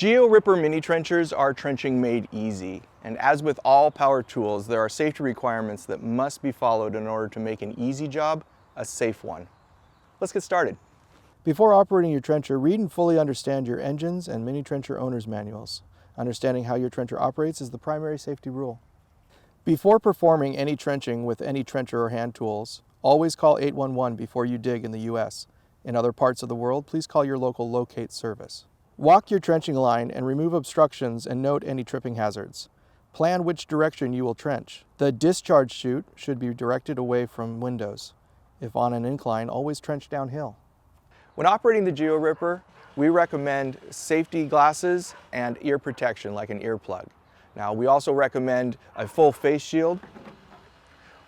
GeoRipper MiniTrenchers are trenching made easy, and as with all power tools, there are safety requirements that must be followed in order to make an easy job a safe one. Let's get started. Before operating your trencher, read and fully understand your engines and MiniTrencher owner's manuals. Understanding how your trencher operates is the primary safety rule. Before performing any trenching with any trencher or hand tools, always call 811 before you dig in the U.S. In other parts of the world, please call your local locate service. Walk your trenching line and remove obstructions and note any tripping hazards. Plan which direction you will trench. The discharge chute should be directed away from windows. If on an incline, always trench downhill. When operating the GeoRipper, we recommend safety glasses and ear protection like an earplug. Now, we also recommend a full face shield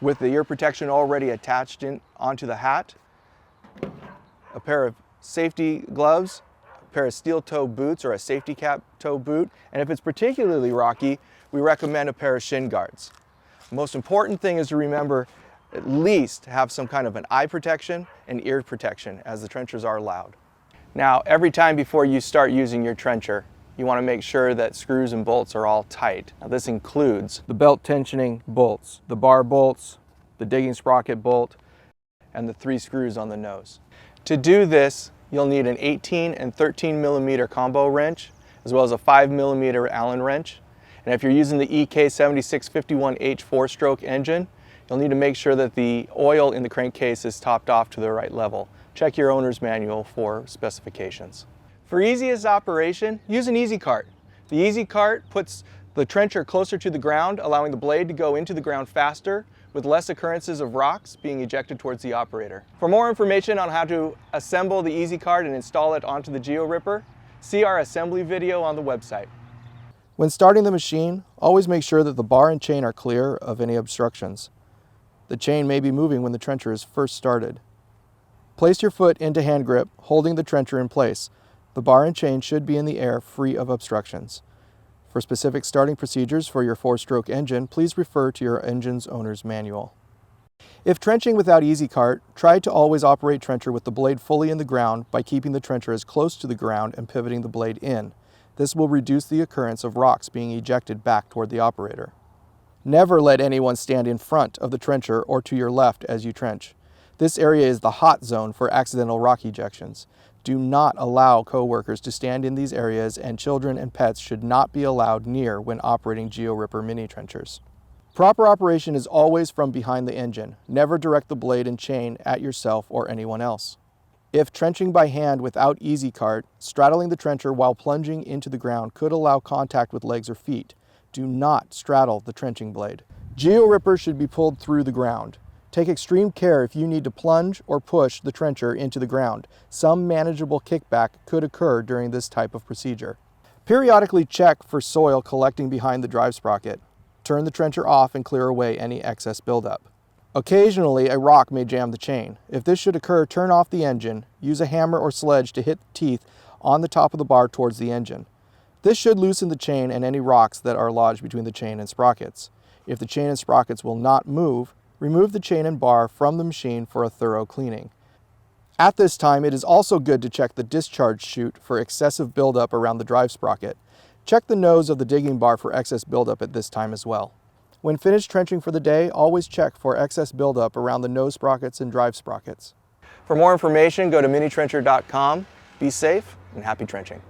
with the ear protection already attached onto the hat, a pair of safety gloves, a pair of steel toe boots or a safety cap toe boot, and if it's particularly rocky, we recommend a pair of shin guards. The most important thing is to remember at least have some kind of an eye protection and ear protection, as the trenchers are loud. Now, every time before you start using your trencher, you want to make sure that screws and bolts are all tight. Now, this includes the belt tensioning bolts, the bar bolts, the digging sprocket bolt, and the 3 screws on the nose. To do this, you'll need an 18 and 13 millimeter combo wrench, as well as a 5 millimeter Allen wrench. And if you're using the EK7651H 4-stroke engine, you'll need to make sure that the oil in the crankcase is topped off to the right level. Check your owner's manual for specifications. For easiest operation, use an easy cart. The easy cart puts the trencher closer to the ground, allowing the blade to go into the ground faster, with less occurrences of rocks being ejected towards the operator. For more information on how to assemble the easy cart and install it onto the GeoRipper, see our assembly video on the website. When starting the machine, always make sure that the bar and chain are clear of any obstructions. The chain may be moving when the trencher is first started. Place your foot into hand grip, holding the trencher in place. The bar and chain should be in the air, free of obstructions. For specific starting procedures for your 4-stroke engine, please refer to your engine's owner's manual. If trenching without easy cart, try to always operate trencher with the blade fully in the ground by keeping the trencher as close to the ground and pivoting the blade in. This will reduce the occurrence of rocks being ejected back toward the operator. Never let anyone stand in front of the trencher or to your left as you trench. This area is the hot zone for accidental rock ejections. Do not allow co-workers to stand in these areas, and children and pets should not be allowed near when operating GeoRipper MiniTrenchers. Proper operation is always from behind the engine. Never direct the blade and chain at yourself or anyone else. If trenching by hand without easy cart, straddling the trencher while plunging into the ground could allow contact with legs or feet. Do not straddle the trenching blade. GeoRipper should be pulled through the ground. Take extreme care if you need to plunge or push the trencher into the ground. Some manageable kickback could occur during this type of procedure. Periodically check for soil collecting behind the drive sprocket. Turn the trencher off and clear away any excess buildup. Occasionally, a rock may jam the chain. If this should occur, turn off the engine. Use a hammer or sledge to hit the teeth on the top of the bar towards the engine. This should loosen the chain and any rocks that are lodged between the chain and sprockets. If the chain and sprockets will not move, remove the chain and bar from the machine for a thorough cleaning. At this time, it is also good to check the discharge chute for excessive buildup around the drive sprocket. Check the nose of the digging bar for excess buildup at this time as well. When finished trenching for the day, always check for excess buildup around the nose sprockets and drive sprockets. For more information, go to minitrencher.com. Be safe and happy trenching.